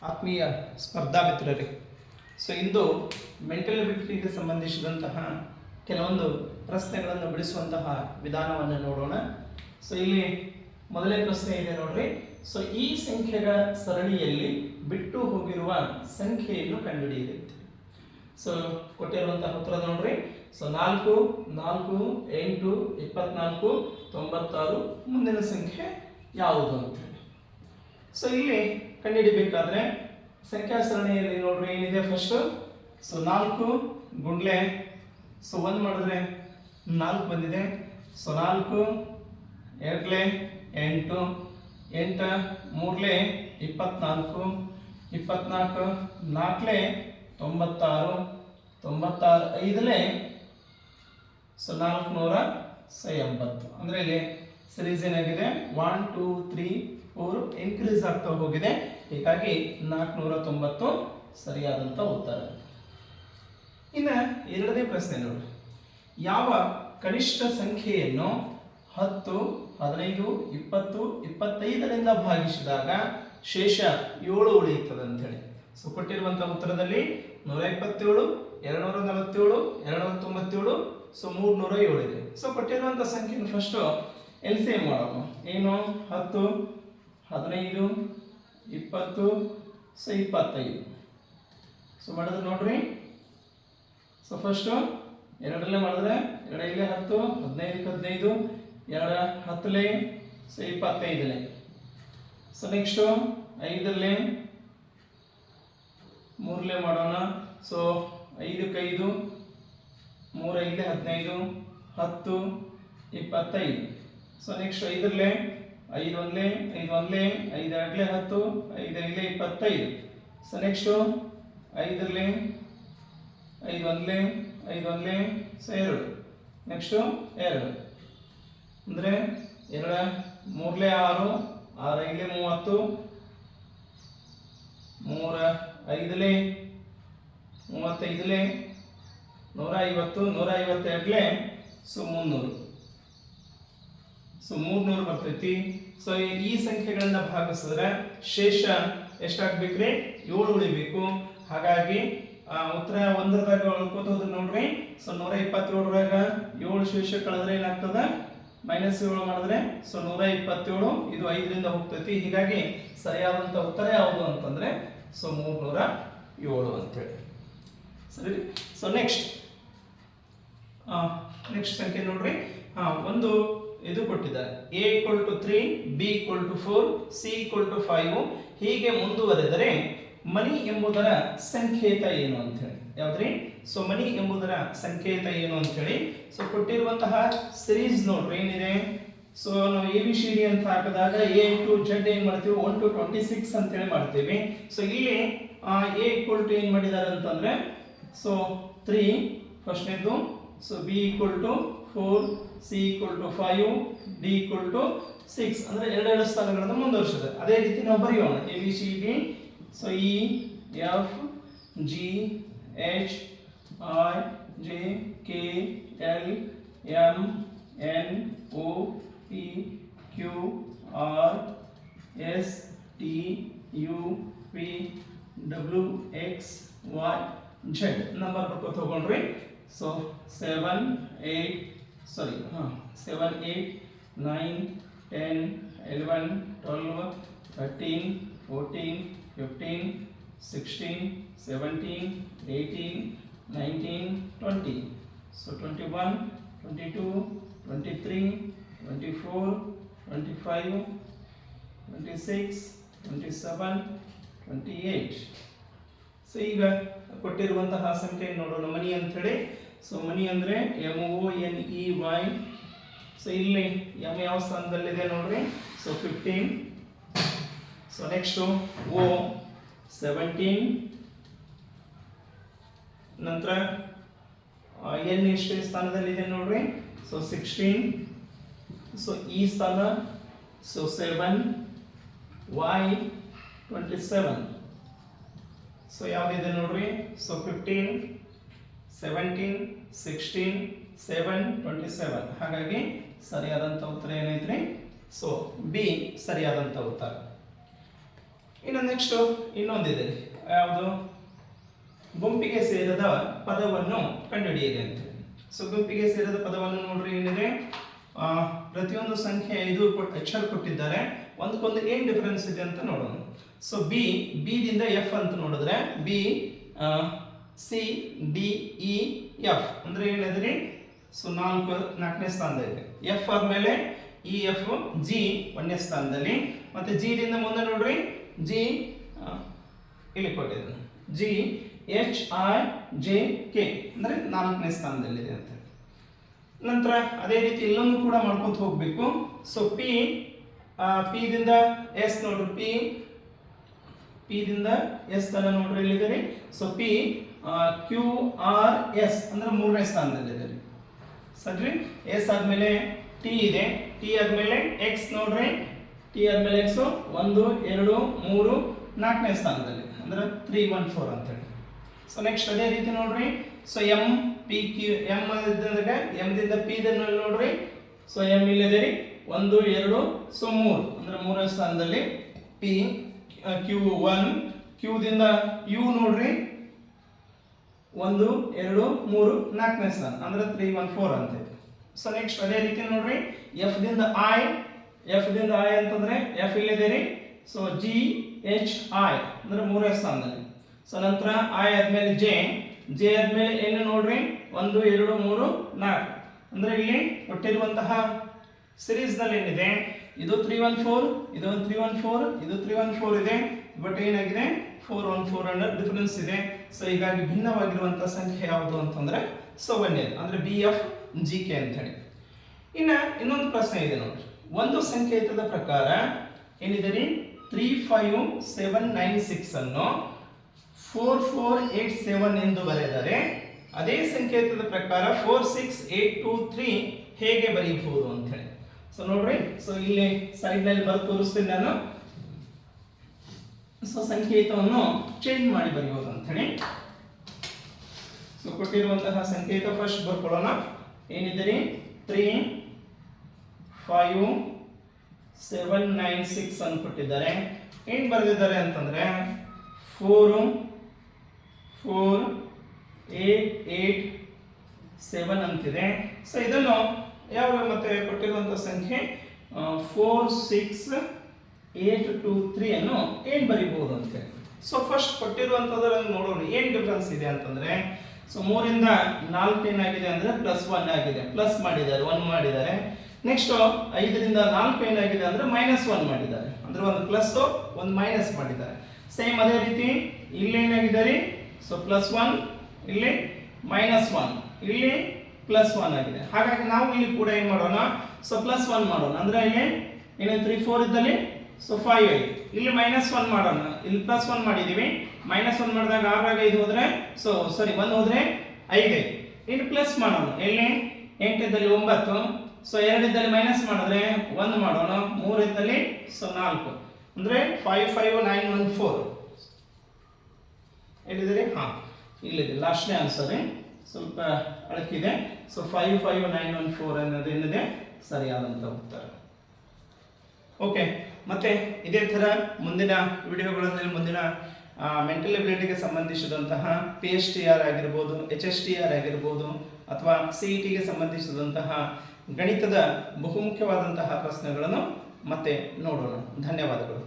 ಆತ್ಮೀಯ ಸ್ಪರ್ಧಾ ಮಿತ್ರರೇ, ಸೊ ಇಂದು ಮೆಂಟಲ್ ಎಬಿಲಿಟಿಗೆ ಸಂಬಂಧಿಸಿದಂತಹ ಕೆಲವೊಂದು ಪ್ರಶ್ನೆಗಳನ್ನು ಬಿಡಿಸುವಂತಹ ವಿಧಾನವನ್ನು ನೋಡೋಣ. ಸೊ ಇಲ್ಲಿ ಮೊದಲನೇ ಪ್ರಶ್ನೆ ಇದೆ ನೋಡ್ರಿ. ಸೊ ಈ ಸಂಖ್ಯೆಗಳ ಸರಣಿಯಲ್ಲಿ ಬಿಟ್ಟು ಹೋಗಿರುವ ಸಂಖ್ಯೆಯನ್ನು ಕಂಡುಹಿಡಿಯಿರಿ. ಸೊ ಕೊಟ್ಟಿರುವಂತಹ ಉತ್ತರ ನೋಡ್ರಿ. ಸೊ 4 4 8 24 96 ಮುಂದಿನ ಸಂಖ್ಯೆ ಯಾವುದು ಅಂತ ಹೇಳಿ. ಸೊ ಇಲ್ಲಿ ಕಂಡುಹಿಡಿಬೇಕಾದ್ರೆ ಸಂಖ್ಯಾ ಸರಣಿಯಲ್ಲಿ ನೋಡ್ರಿ ಏನಿದೆ ಫಸ್ಟ್. ಸೊ 4 ಗುಂಡ್ಲೆ ಸೊ 1 ಮಾಡಿದ್ರೆ 4 ಬಂದಿದೆ. ಸೊ 4 2 8 8 3 24 24 4 96 96 5 ಸೊ 480 ಅಂದ್ರೆ ಇಲ್ಲಿ ಸೀರೀಸ್ ಏನಾಗಿದೆ 1 2 3 4 ಇನ್ಕ್ರೀಸ್ ಆಗ್ತಾ ಹೋಗಿದೆ. ಹೀಗಾಗಿ 490 ಸರಿಯಾದಂತ ಉತ್ತರ. ಇನ್ನು ಎರಡನೇ ಪ್ರಶ್ನೆ ನೋಡಿ. ಯಾವ ಕನಿಷ್ಠ ಸಂಖ್ಯೆಯನ್ನು 10 15 20 25ರಿಂದ ಭಾಗಿಸಿದಾಗ ಶೇಷ 7 ಉಳಿಯುತ್ತದೆ ಅಂತ ಹೇಳಿ. ಸೊ ಕೊಟ್ಟಿರುವಂತಹ ಉತ್ತರದಲ್ಲಿ 127 247 297 ಸೊ 307 ಇದೆ. ಸೊ ಕೊಟ್ಟಿರುವಂತಹ ಸಂಖ್ಯೆಯನ್ನು ಫಸ್ಟ್ LCM ಮಾಡೋಣ. ಏನು 10 15 20 ಸೊ 25. ಸೊ ಮಾಡಿದ್ರೆ ನೋಡ್ರಿ. ಸೊ ಫಸ್ಟ್ ಎರಡರಲ್ಲೇ ಮಾಡಿದ್ರೆ 2 10 15 15 2 10 ಸೊ 25. ಸೊ ನೆಕ್ಸ್ಟ್ 5 3 ಮಾಡೋಣ. So 5 5 3 5 15 10 25. So next 5 5 1 5 1 5 2 10 5 5 25. So next 5 5 1 5 1 so 2. Next 2 ಅಂದ್ರೆ 2 3 6 6 5 30 3 5 35 150 152 ಸೊ 300. ಸೊ 300 ಬರ್ತೈತಿ. ಸೊ ಈ ಸಂಖ್ಯೆಗಳನ್ನ ಭಾಗಿಸಿದ್ರೆ ಶೇಷ ಎಷ್ಟಾಗಬೇಕ್ರಿ 7 ಉಳಿಬೇಕು. ಹಾಗಾಗಿ ಉತ್ತರ 1 ಉಳ್ಕೋತ ಹೋದ್ರೆ ನೋಡ್ರಿ. ಸೊ 127ರಾಗ 7 ಶೇಷ ಕಳೆದ್ರೆ ಏನಾಗ್ತದ -7 ಮಾಡಿದ್ರೆ ಸೊ 127. ಇದು 5ರಿಂದ ಹೋಗ್ತೈತಿ. ಹೀಗಾಗಿ ಸರಿಯಾದಂತ ಉತ್ತರ ಯಾವುದು ಅಂತಂದ್ರೆ ಸೊ 307 ಅಂತೇಳಿ. ಸರಿ. ಸೊ ನೆಕ್ಸ್ಟ್ ಸಂಖ್ಯೆ ನೋಡ್ರಿ. ಒಂದು ಇದು ಕೊಟ್ಟಿದ್ದಾರೆ. A = 3 B = 4 C = 5 ಹೀಗೆ ಮುಂದುವರೆದರೆ ಮನಿ ಎಂಬುದರ ಸಂಕೇತ ಏನು ಅಂತ ಹೇಳಿ. ಯಾವ್ದ್ರಿ? ಸೊ ಮನಿ ಎಂಬುದರ ಸಂಕೇತ ಏನು ಅಂತ ಹೇಳಿ. ಸೊ ಕೊಟ್ಟಿರುವಂತಹ ಸಿರೀಸ್ ನೋಡ್ರಿ ಏನಿದೆ. ಸೊ ನಾವು ABCD ಅಂತ ಹಾಕಿದಾಗ A to Z ಏನ್ ಮಾಡ್ತೀವಿ 1 to 26 ಅಂತ ಹೇಳಿ ಮಾಡ್ತೀವಿ. ಸೊ ಇಲ್ಲಿ A = ಏನ್ ಮಾಡಿದ್ದಾರೆ ಅಂತಂದ್ರೆ ಸೊ 3 ಫಸ್ಟ್ನೇದು. ಸೊ B = 4 C = 5 D = 6 ಅಂದ್ರೆ ಎರಡು ಸ್ಥಾನಗಳನ್ನು ಮುಂದುವರಿಸಿದೆ. ಅದೇ ರೀತಿ ನಾವು ಬರೆಯೋಣ ABCD. So E F G H I J K L M N O P Q R S T U V W X Y Z number ಬರ್ಕೋತ ಹೋಗೋಣ್ರಿ. ಸೊ 7 8 9 10 11 12 13 14 15 16 17 18 19 20. So 21 22 23 24 25 26 27 28. ಸೊ ಈಗ ಕೊಟ್ಟಿರುವಂತಹ ಸಂಖ್ಯೆ ನೋಡೋಣ ಮನಿ ಅಂತ ಹೇಳಿ. ಸೊ ಮನಿ ಅಂದ್ರೆ MONEY. ಸೊ ಇಲ್ಲಿ M ಯಾವ ಸ್ಥಾನದಲ್ಲಿದೆ ನೋಡ್ರಿ. ಸೊ 15. So next O 17. ನಂತರ N ಎಷ್ಟೇ ಸ್ಥಾನದಲ್ಲಿದೆ ನೋಡ್ರಿ. ಸೊ 16. ಸೊ ಈ ಸ್ಥಾನ ಸೊ 7 Y 27. ಸೊ ಯಾವ್ದಿದೆ ನೋಡ್ರಿ. ಸೊ 15 17 16 7 27. ಹಾಗಾಗಿ ಸರಿಯಾದಂತ ಉತ್ತರ ಏನೈತ್ರಿ. ಸೊ ಬಿ ಸರಿಯಾದಂತ ಉತ್ತರ. ಇನ್ನು ನೆಕ್ಸ್ಟ್ ಇನ್ನೊಂದಿದೆ, ಯಾವುದು? ಗುಂಪಿಗೆ ಸೇರದ ಪದವನ್ನು ಕಂಡುಹಿಡಿಯಿರಿ ಅಂತ. ಸೊ ಗುಂಪಿಗೆ ಸೇರದ ಪದವನ್ನು ನೋಡ್ರಿ, ಏನಿದೆ? ಪ್ರತಿಯೊಂದು ಸಂಖ್ಯೆ 5 ಅಕ್ಷರ ಕೊಟ್ಟಿದ್ದಾರೆ, ಒಂದಕ್ಕೊಂದು ಏನ್ ಡಿಫರೆನ್ಸ್ ಇದೆ ಅಂತ ನೋಡೋಣ. ಸೊ ಬಿ ದಿಂದ ಎಫ್ ಅಂತ ನೋಡಿದ್ರೆ B, C, D, E, F ಅಂದ್ರೆ ಏನಿದ್ರಿ? ಸೊ ನಾಲ್ಕನೇ ಸ್ಥಾನದಲ್ಲಿ. ಎಫ್ ಆದ್ಮೇಲೆ ಇ, ಎಫ್, ಜಿ 1ನೇ ಸ್ಥಾನದಲ್ಲಿ. ಮತ್ತೆ ಜಿ ದಿಂದ ಮುಂದೆ ನೋಡ್ರಿ, ಜಿ ಇಲ್ಲಿ ಕೊಟ್ಟಿದ್ದಾನೆ, G, H, I, J, K ಅಂದ್ರೆ 4ನೇ ಸ್ಥಾನದಲ್ಲಿದೆ ಅಂತ. ನಂತರ ಅದೇ ರೀತಿ ಇಲ್ಲೊಂದು ಕೂಡ ಮಾಡ್ಕೊಂತ ಹೋಗ್ಬೇಕು. ಸೊ ಪಿ ದಿಂದ ಎಸ್ ನೋಡ್ರಿ, ಪಿ ದಿಂದ ಎಸ್ ತನ ನೋಡ್ರಿ ಇಲ್ಲಿದೆ. So P, Q, R, S ಅಂದ್ರೆ 3ನೇ ಸ್ಥಾನದಲ್ಲಿದೆ ಸರಿ. ಎಸ್ ಆದ್ಮೇಲೆ ಟಿ ಇದೆ, ಟಿ ಆದ್ಮೇಲೆ ಎಕ್ಸ್ ನೋಡ್ರಿ, ಟಿ ಆದ್ಮೇಲೆ ಎಕ್ಸ್ 1, 2, 3, 4ನೇ ಸ್ಥಾನದಲ್ಲಿ ಅಂದ್ರೆ 3, 1, 4 ಅಂತ ಹೇಳಿ. ಸೊ ನೆಕ್ಸ್ಟ್ ಅದೇ ರೀತಿ ನೋಡ್ರಿ. So M, P, Q, M ಇದ್ದಾಗ ಎಂ ದಿಂದ ಪಿ ನೋಡ್ರಿ. ಸೊ ಎಂ ಇಲ್ಲಿದೆ 1, 2, ಸೊ 3 ಅಂದ್ರೆ 3ನೇ ಸ್ಥಾನದಲ್ಲಿ ಪಿ, ಕ್ಯೂ 1, ಕ್ಯೂ ದಿಂದ ಯು ನೋಡ್ರಿ 1, 2, 3, 4ನೇ ಸ್ಥಾನ ಅಂದ್ರೆ 3, 1, 4 ಅಂತ. ಸೊ ನೆಕ್ಸ್ಟ್ ಅದೇ ರೀತಿ ನೋಡ್ರಿ, ಎಫ್ ದಿಂದ ಐ ಅಂತಂದ್ರೆ ಎಫ್ ಇಲ್ಲಿದೆ ರೀ. ಸೊ ಜಿ, ಎಚ್, ಐ ಅಂದ್ರೆ 3ನೇ ಸ್ಥಾನದಲ್ಲಿ. ಸೊ ನಂತರ ಐ ಆದ್ಮೇಲೆ ಜೆ ಆದ್ಮೇಲೆ ಏನು ನೋಡ್ರಿ 1, 2, 3, 4 ಅಂದ್ರೆ ಇಲ್ಲಿ ಕೊಟ್ಟಿರುವಂತಹ ಸಿರೀಸ್ ನಲ್ಲಿ ಏನಿದೆ, ಇದು 3, 1, 4, ಇದು 3, 1, 4, ಇದು 3, 1, 4 ಇದೆ. ಬಟ್ ಏನಾಗಿದೆ 4, 1, 4 ಅನ್ನೋ ಡಿಫರೆನ್ಸ್ ಇದೆ. ಸೊ ಹೀಗಾಗಿ ಭಿನ್ನವಾಗಿರುವಂತಹ ಸಂಖ್ಯೆ ಯಾವುದು ಅಂತಂದ್ರೆ 7 ಅಂದ್ರೆ ಬಿ, ಎಫ್, ಜಿ, ಕೆ ಅಂತ ಹೇಳಿ. ಇನ್ನೊಂದು ಪ್ರಶ್ನೆ ಇದೆ ನೋಡ್ರಿ. ಒಂದು ಸಂಕೇತದ ಪ್ರಕಾರ ಏನಿದೆ 35796 ಅನ್ನು 4487 ಎಂದು ಬರೆದರೆ ಅದೇ ಸಂಕೇತದ ಪ್ರಕಾರ 46823 ಹೇಗೆ ಬರೆಯಬಹುದು ಅಂತ ಹೇಳಿ. ಸೊ ನೋಡ್ರಿ, ಸೊ ಇಲ್ಲಿ ಸೈಡ್ ನಲ್ಲಿ ಬರೆದು ತೋರಿಸ್ತೀನಿ ನಾನು. ಸೊ ಸಂಕೇತವನ್ನು ಚೇಂಜ್ ಮಾಡಿ ಬರೆಯೋದು ಅಂತ ಹೇಳಿ. ಸೊ ಕೊಟ್ಟಿರುವಂತಹ ಸಂಕೇತ ಫಸ್ಟ್ ಬರ್ಕೊಳ್ಳೋಣ. ಏನಿದೆ 35796 ಅಂತ ಕೊಟ್ಟಿದ್ದಾರೆ. ಏನ್ ಬರೆದಿದ್ದಾರೆ ಅಂತಂದ್ರೆ 44887 ಅಂತಿದೆ. ಸೊ ಇದನ್ನು ಯಾವ ಮತ್ತೆ ಕೊಟ್ಟಿರುವಂತಹ ಸಂಖ್ಯೆ 46823 ಅನ್ನು ಏನ್ ಬರೀಬಹುದು ಅಂತ ಹೇಳಿ. ಸೊ ಫಸ್ಟ್ ಕೊಟ್ಟಿರುವಂತದ್ರಲ್ಲಿ ನೋಡೋಣ ಏನ್ ಡಿಫರೆನ್ಸ್ ಇದೆ ಅಂತಂದ್ರೆ, ಸೊ 3 ರಿಂದ 4 ಏನಾಗಿದೆ ಅಂದ್ರೆ +1 ಆಗಿದೆ, ಪ್ಲಸ್ ಮಾಡಿದ್ದಾರೆ, 1 ಮಾಡಿದ್ದಾರೆ. ನೆಕ್ಸ್ಟ್ 5 ರಿಂದ 4 ಏನಾಗಿದೆ ಅಂದ್ರೆ -1 ಮಾಡಿದ್ದಾರೆ, ಅಂದ್ರೆ ಒಂದು ಪ್ಲಸ್ ಒಂದು ಮೈನಸ್ ಮಾಡಿದ್ದಾರೆ. ಸೇಮ್ ಅದೇ ರೀತಿ ಇಲ್ಲಿ ಏನಾಗಿದೆ, ಸೊ +1 ಇಲ್ಲಿ -1 ಇಲ್ಲಿ +1 ಆಗಿದೆ. ಹಾಗಾಗಿ ನಾವು ಇಲ್ಲಿ ಕೂಡ ಏನ್ ಮಾಡೋಣ, ಸೊ +1 ಮಾಡೋಣ. ಅಂದ್ರೆ ಇಲ್ಲಿ ಏನು 3, 4 ಇದ್ದಲ್ಲಿ ಸೊ 5 8, ಇಲ್ಲಿ -1 ಮಾಡೋಣ. ಇಲ್ಲಿ +1 ಮಾಡಿದೀವಿ, -1 ಮಾಡಿದಾಗ 6 ಆಗ 5 ಹೋದ್ರೆ ಸೊ ಸಾರಿ 1 ಹೋದ್ರೆ 5 ಇಲ್ಲಿ ಪ್ಲಸ್ ಮಾಡೋಣ. ಇಲ್ಲಿ 8 ಇದ್ದಲ್ಲಿ 9, ಸೊ 2 ಇದ್ದಲ್ಲಿ ಮೈನಸ್ ಮಾಡಿದ್ರೆ 1 ಮಾಡೋಣ. 3 ಇದ್ದಲ್ಲಿ ಸೊ 4 ಅಂದ್ರೆ 5 5 9 1 4 ಎಲ್ಲಿದೆ? ಹಾ ಇಲ್ಲಿದೆ ಲಾಸ್ಟ್ನೇ ಆನ್ಸರ್. ಸ್ವಲ್ಪ ಅಳಕಿದೆ. ಸೊ 5 5 9 1 4 ಅನ್ನೋದು ಏನಿದೆ ಸರಿಯಾದಂತ ಉತ್ತರ. ಓಕೆ, ಮತ್ತೆ ಇದೇ ತರ ಮುಂದಿನ ವಿಡಿಯೋಗಳಲ್ಲಿ ಮುಂದಿನ ಮೆಂಟಲ್ ಎಬಿಲಿಟಿಗೆ ಸಂಬಂಧಿಸಿದಂತಹ PSTR ಆಗಿರ್ಬೋದು, HSTR ಆಗಿರ್ಬೋದು, ಅಥವಾ CETಗೆ ಸಂಬಂಧಿಸಿದಂತಹ ಗಣಿತದ ಬಹುಮುಖ್ಯವಾದಂತಹ ಪ್ರಶ್ನೆಗಳನ್ನು ಮತ್ತೆ ನೋಡೋಣ. ಧನ್ಯವಾದಗಳು.